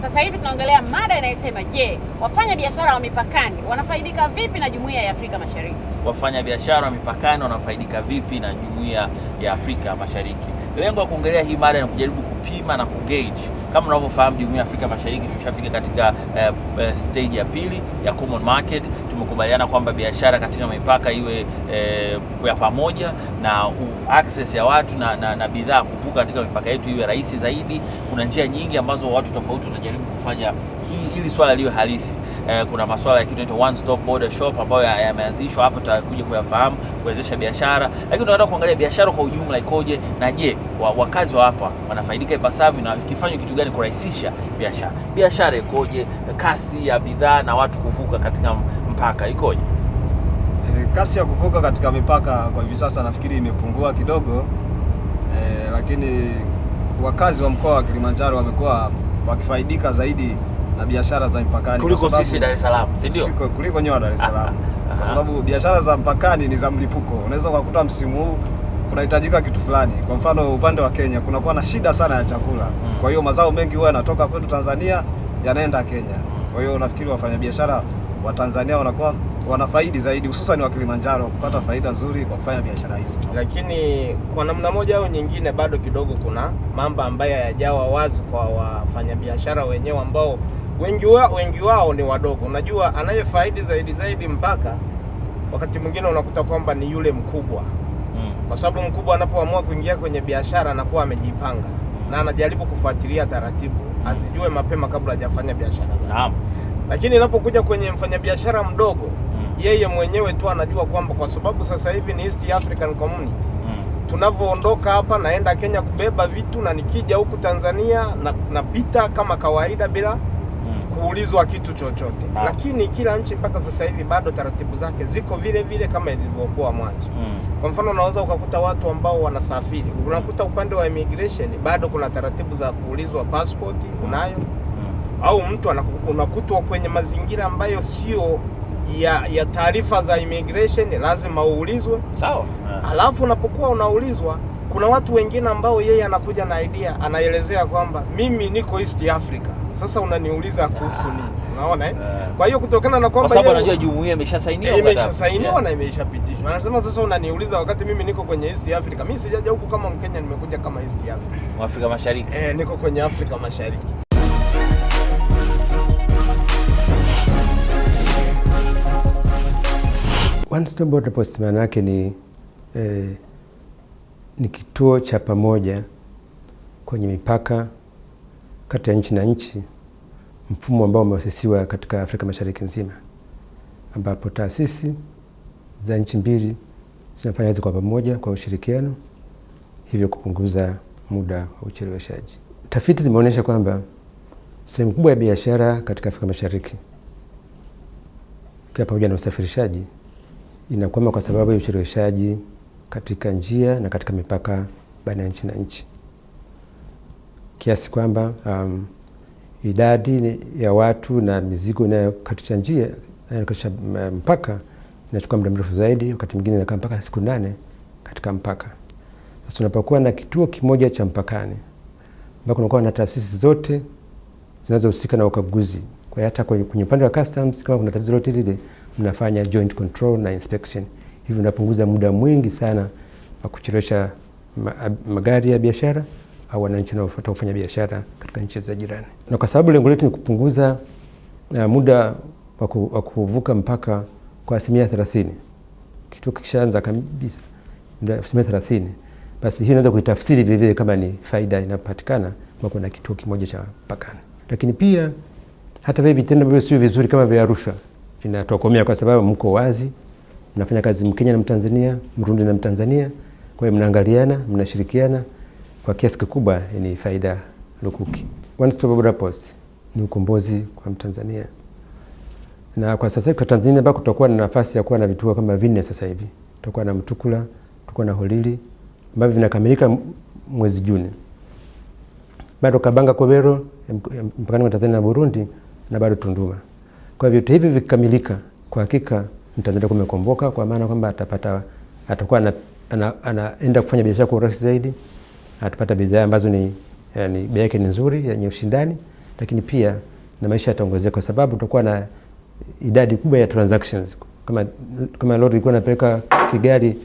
Sasa hivi tunaongelea mada inayosema, je, wafanya biashara wa mipakani wanafaidika vipi na Jumuiya ya Afrika Mashariki? Wafanya biashara wa mipakani wanafaidika vipi na Jumuiya ya Afrika Mashariki? Lengo la kuongelea hii mada ni kujaribu kupima na kugauge. Kama unavyofahamu, Jumuiya ya Afrika Mashariki tumeshafika katika stage ya pili ya common market. Tumekubaliana kwamba biashara katika mipaka iwe ya pamoja na access ya watu na bidhaa kuvuka katika mipaka yetu iwe rahisi zaidi. Kuna njia nyingi ambazo watu tofauti wanajaribu kufanya hili swala liwe halisi. Kuna masuala ya kitu inaitwa one stop border shop ambayo yameanzishwa hapo, tutakuja kuyafahamu, kuwezesha biashara. Lakini tunataka kuangalia biashara kwa ujumla ikoje, na je, wakazi wa hapa wanafaidika ipasavyo, na kifanywe kitu gani kurahisisha biashara. Biashara ikoje, kasi ya bidhaa na watu kuvuka katika mpaka ikoje? Kasi ya kuvuka katika mipaka kwa hivi sasa nafikiri imepungua kidogo, lakini wakazi wa mkoa wa Kilimanjaro wamekuwa wakifaidika zaidi na biashara za mpakani kuliko sisi Dar es Salaam, si ndio? Kuliko nyoa Dar es Salaam. Kwa sababu biashara za mpakani ni za mlipuko. Unaweza kukuta msimu huu kunahitajika kitu fulani. Kwa mfano upande wa Kenya kunakuwa na shida sana ya chakula. Kwa hiyo mazao mengi huwa yanatoka kwetu Tanzania yanaenda Kenya. Kwa hiyo nafikiri wafanyabiashara wa Tanzania wanakuwa wanafaidi zaidi, hususan wa Kilimanjaro kupata faida nzuri kwa kufanya biashara hizo. Lakini kwa namna moja au nyingine bado kidogo kuna mambo ambayo hayajawa wazi kwa wafanyabiashara wenyewe ambao wengi wao ni wadogo. Unajua, anayefaidi zaidi mpaka wakati mwingine unakuta kwamba ni yule mkubwa. Kwa sababu mkubwa anapoamua kuingia kwenye biashara anakuwa amejipanga na anajaribu kufuatilia taratibu, azijue mapema kabla hajafanya biashara zake. Lakini inapokuja kwenye mfanyabiashara mdogo, yeye mwenyewe tu anajua kwamba kwa sababu sasa hivi ni East African Community. Tunavyoondoka hapa naenda Kenya kubeba vitu, na nikija huku Tanzania napita kama kawaida bila kuulizwa kitu chochote. Lakini kila nchi mpaka sasa hivi bado taratibu zake ziko vile kama ilivyokuwa mwanzo. Kwa mfano, unaweza ukakuta watu ambao wanasafiri, unakuta upande wa immigration bado kuna taratibu za kuulizwa passport unayo, au mtu unakutwa kwenye mazingira ambayo sio ya taarifa za immigration, lazima uulizwe. Sawa. Alafu unapokuwa unaulizwa, kuna watu wengine ambao yeye anakuja na idea, anaelezea kwamba mimi niko East Africa, sasa unaniuliza kuhusu nini? Unaona Kwa hiyo kutokana na kwamba kwa sababu anajua jumuiya imeshasainiwa na imeshapitishwa, anasema sasa unaniuliza wakati mimi niko kwenye East Africa. Mimi sijaja huku kama Mkenya, nimekuja kama East Africa, Afrika Mashariki. Niko kwenye Afrika Mashariki. One Stop Border Post maana yake ni kituo cha pamoja kwenye mipaka kati ya nchi na nchi, mfumo ambao umeasisiwa katika Afrika Mashariki nzima, ambapo taasisi za nchi mbili zinafanya kazi kwa pamoja kwa ushirikiano, hivyo kupunguza muda wa ucheleweshaji. Tafiti zimeonyesha kwamba sehemu kubwa ya biashara katika Afrika Mashariki, ikiwa pamoja na usafirishaji, inakwama kwa sababu ya ucheleweshaji katika njia na katika mipaka baina ya nchi na nchi, kiasi kwamba idadi ya watu na mizigo inayokatisha njia katika mpaka inachukua muda mrefu zaidi, wakati mwingine inakaa mpaka siku 8 katika mpaka. Sasa tunapokuwa na kituo kimoja cha mpakani ambako kunakuwa na taasisi zote zinazohusika na ukaguzi, kwa hata kwenye upande wa customs kama kuna tatizo lolote lile, mnafanya joint control na inspection. Hivyo unapunguza muda mwingi sana wa kuchelewesha magari ya biashara au wananchi wanaofuata kufanya biashara katika nchi za jirani. Na kwa sababu lengo letu ni kupunguza muda wa kuvuka mpaka kwa 30%. Kitu kishaanza kabisa 30%, basi hii inaweza kuitafsiri vile vile kama ni faida inapatikana kwa kuna kituo kimoja cha mpakani. Lakini pia hata vile vitendo vile sio vizuri kama vya Arusha vinatokomea, kwa sababu mko wazi, mnafanya kazi Mkenya na Mtanzania, Mrundi na Mtanzania, kwa hiyo mnaangaliana, mnashirikiana, kwa kiasi kikubwa ni faida lukuki. One Stop Border Post ni ukombozi kwa Mtanzania. Na kwa sasa kwa Tanzania bado tutakuwa na nafasi ya kuwa na vituo kama 4 sasa hivi. Tutakuwa na Mtukula, tutakuwa na Holili ambavyo vinakamilika mwezi Juni. Bado Kabanga Kobero mpakani wa Tanzania na Burundi, na bado Tunduma. Kwa hivyo hivi vikikamilika, kwa hakika Mtanzania kumekomboka, kwa maana kwamba atakuwa anaenda kufanya biashara kwa urahisi zaidi, atapata bidhaa ambazo ni bei yake ni nzuri, yenye ushindani, lakini pia na maisha yataongezeka kwa sababu tutakuwa na idadi kubwa ya transactions. Kama lori ilikuwa inapeleka kigari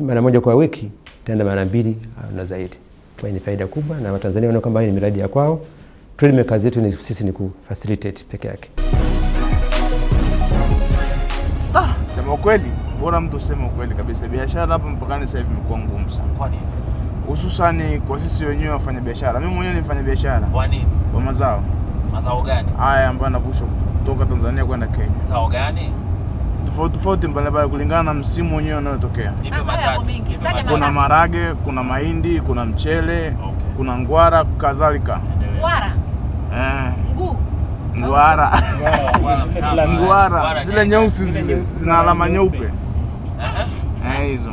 mara moja kwa wiki, itaenda mara 2 na zaidi. Kwa ni faida kubwa, na Watanzania wanaona kwamba hii ni miradi ya kwao. Trade makers yetu sisi ni kufacilitate peke yake. Sema ukweli, bora mtu sema ukweli kabisa. Biashara hapa mpakani sasa hivi imekuwa ngumu sana. Kwa nini? Hususan kwa sisi wenyewe wafanya biashara. Mimi mwenyewe nifanya biashara. Kwa nini? Kwa mazao. Mazao gani? Haya ambayo yanavushwa kutoka Tanzania kwenda Kenya. Mazao gani? Tofauti mbalimbali kulingana na msimu wenyewe unaotokea. Nipe matatu. Kuna marage, kuna mahindi, kuna mchele, kuna ngwara kadhalika. Ngwara. Ngwara. Ngwara. Zile nyeusi zina alama nyeupe. Hizo.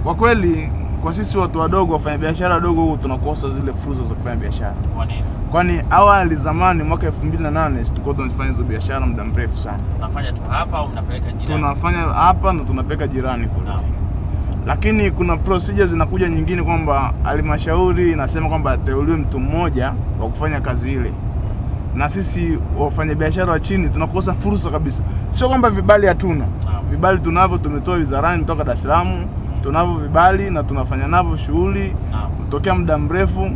Kwa kweli kwa sisi watu wadogo, wafanya biashara wadogo, tunakosa zile fursa za kufanya biashara. Kwa nini? Kwani awali zamani mwaka 2008 tulikuwa tunafanya hizo biashara muda mrefu sana. Tunafanya tu hapa au mnapeleka jirani? Tunafanya hapa na tunapeleka jirani kule. Lakini kuna procedures zinakuja nyingine kwamba halmashauri inasema kwamba ateuliwe mtu mmoja wa kufanya kazi ile. Na sisi wafanya biashara wa chini tunakosa fursa kabisa. Sio kwamba vibali hatuna. Vibali tunavyo, tumetoa wizarani kutoka Dar es Salaam. Tunavyo vibali na tunafanya navyo shughuli kutokea muda mrefu.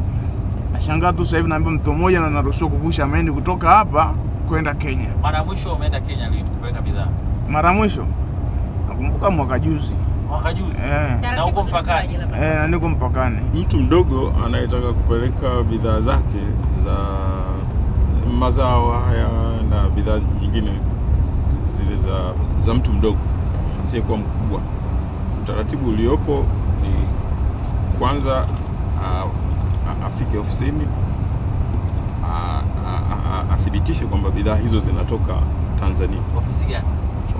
Nashangaa tu sasa hivi naambia mtu mmoja na anaruhusiwa kuvusha mahindi kutoka hapa kwenda Kenya. Mara mwisho umeenda Kenya lini kupeleka bidhaa? Mara mwisho nakumbuka mwaka juzi. Mwaka juzi? Na uko mpakani? Na niko mpakani. Mtu mdogo anayetaka kupeleka bidhaa zake za mazao haya na bidhaa nyingine zile za mtu mdogo asiyekuwa mkubwa, utaratibu uliopo ni kwanza afike ofisini athibitishe kwamba bidhaa hizo zinatoka Tanzania. Ofisi gani?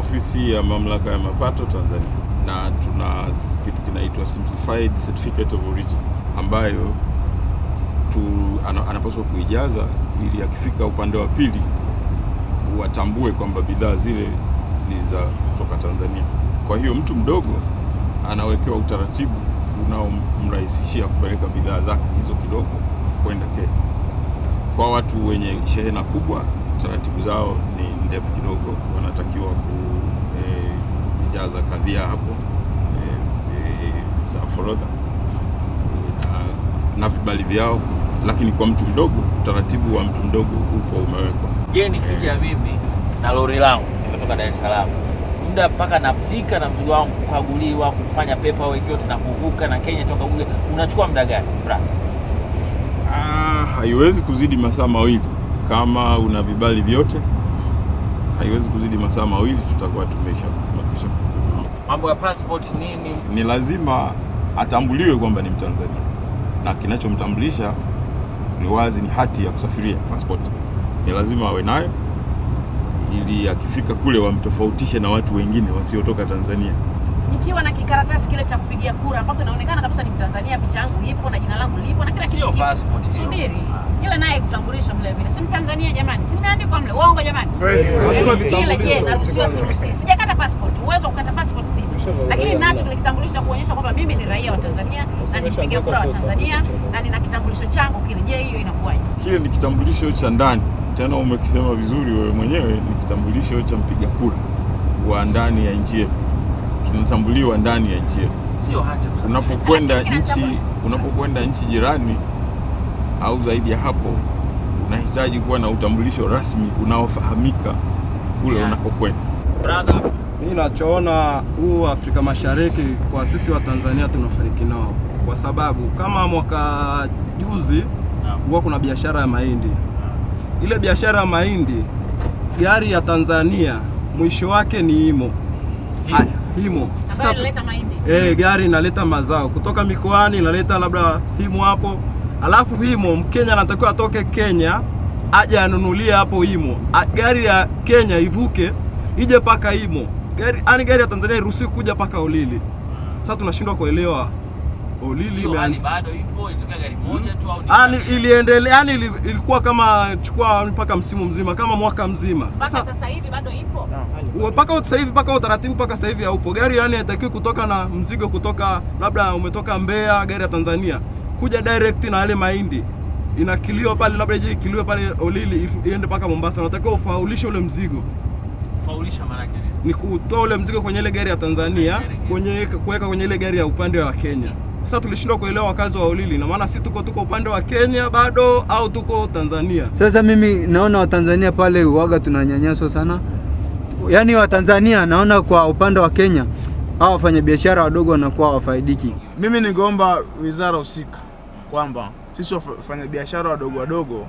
Ofisi ya Mamlaka ya Mapato Tanzania, na tuna kitu kinaitwa Simplified Certificate of Origin ambayo anapaswa kuijaza ili akifika upande wa pili watambue kwamba bidhaa zile ni za kutoka Tanzania. Kwa hiyo mtu mdogo anawekewa utaratibu unaomrahisishia kupeleka bidhaa zake hizo kidogo kwenda Kenya. Kwa watu wenye shehena kubwa, taratibu zao ni ndefu kidogo, wanatakiwa kujaza kadhia hapo za forodha na vibali vyao. Lakini kwa mtu mdogo, utaratibu wa mtu mdogo uko umewekwa. Je, nikija mimi na lori langu nimetoka Dar es Salaam, muda mpaka nafika na mzigo wangu kukaguliwa, kufanya paperwork yote na kuvuka na Kenya toka kule, unachukua muda gani brother? Haiwezi kuzidi masaa 2 kama una vibali vyote. Haiwezi kuzidi masaa 2, tutakuwa tumesha. Mambo ya passport nini? Ni lazima atambuliwe kwamba ni Mtanzania, na kinachomtambulisha ni wazi ni hati ya kusafiria, passport. Ni lazima awe nayo ili akifika kule wamtofautishe na watu wengine wasiotoka Tanzania. Nikiwa na kikaratasi kile cha kupigia kura ambapo inaonekana kabisa ni Mtanzania, picha yangu ipo na jina langu lipo na kila kitu. Sio passport hiyo. Subiri. Ile naye kutambulisha vile vile. Si Mtanzania jamani. Si nimeandikwa mle. Uongo jamani. Hatuna vitambulisho. Ile naruhusiwa siruhusi. Sijakata passport. Uwezo kukata passport sina. Lakini ninacho kile kitambulisho kuonyesha kwamba mimi ni raia wa Tanzania na nipiga kura wa Tanzania na nina kitambulisho changu kile. Je, hiyo inakuwaje? Kile ni kitambulisho cha ndani. Tena umekisema vizuri wewe mwenyewe, ni kitambulisho cha mpiga kura wa ndani ya nchi yetu. Kinatambuliwa ndani ya nchi yetu. Sio hati. Unapokwenda nchi jirani au zaidi ya hapo, unahitaji kuwa na utambulisho rasmi unaofahamika kule unapokwenda. Brother, mimi nachoona huu Afrika Mashariki kwa sisi wa Tanzania tunafariki nao, kwa sababu kama mwaka juzi huwa kuna biashara ya mahindi. Ile biashara ya mahindi, gari ya Tanzania mwisho wake ni Imo. Himo. Sasa inaleta mahindi. Gari inaleta mazao kutoka mikoani, inaleta labda Himo hapo. Alafu Himo Mkenya anatakiwa atoke Kenya aje anunulie hapo Himo. Gari ya Kenya ivuke ije paka Himo. Gari ya Tanzania iruhusiwi kuja paka Olili. Sasa tunashindwa kuelewa Olili bado ipo, ilitoka gari moja tu au ni? Iliendelea, ilikuwa kama chukua mpaka msimu mzima, kama mwaka mzima. Sasa hivi bado ipo. Paka sasa hivi, paka utaratibu paka sasa hivi haupo. Gari haitakiwi kutoka na mzigo kutoka labda umetoka Mbeya, gari ya Tanzania kuja direct na yale mahindi inakiliwa pale, labda ije ikiliwe pale Olili iende mpaka Mombasa, unatakiwa ufaulishe ule mzigo. Faulisha maana yake ni kutoa ule mzigo kwenye ile gari ya Tanzania kuweka kwenye ile gari ya upande wa Kenya. Sasa tulishindwa kuelewa wakazi wa Olili, na maana si tuko upande wa Kenya bado au tuko Tanzania. Sasa mimi naona Watanzania pale uwaga tunanyanyaswa sana. Yaani Watanzania naona kwa upande wa Kenya hao wafanyabiashara wadogo wanakuwa wafaidiki. Mimi ningeomba wizara husika kwamba sisi wafanyabiashara wadogo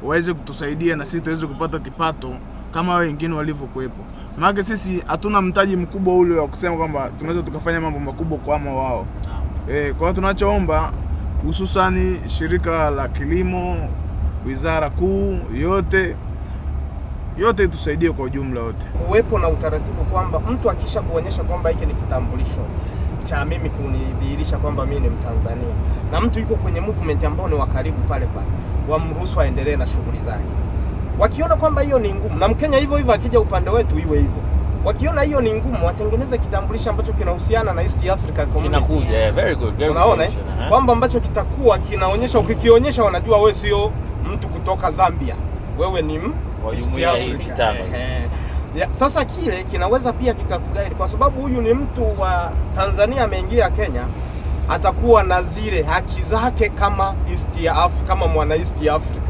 waweze kutusaidia na sisi tuweze kupata kipato kama wengine walivyokuepo. Maana sisi hatuna mtaji mkubwa ule wa kusema kwamba tunaweza tukafanya mambo makubwa kama wao. Kwa hiyo tunachoomba hususani shirika la kilimo, wizara kuu yote itusaidie kwa ujumla wote. Uwepo na utaratibu kwamba mtu akisha kuonyesha kwamba hiki ni kitambulisho cha mimi kunidhihirisha kwamba mimi ni Mtanzania, na mtu yuko kwenye movement ambao ni wa karibu pale, wamruhusu aendelee na shughuli zake. Wakiona kwamba hiyo ni ngumu, na Mkenya hivyo akija upande wetu iwe hivyo. Wakiona hiyo ni ngumu, watengeneze kitambulisho ambacho kinahusiana na East Africa Community. Kinakuja, very good, very good. Unaona kwamba ambacho kitakuwa kinaonyesha, ukikionyesha wanajua wewe sio mtu kutoka Zambia, wewe ni East Africa. Sasa kile kinaweza pia kikakugaidi, kwa sababu huyu ni mtu wa Tanzania ameingia Kenya, atakuwa na zile haki zake kama kama mwana East Africa.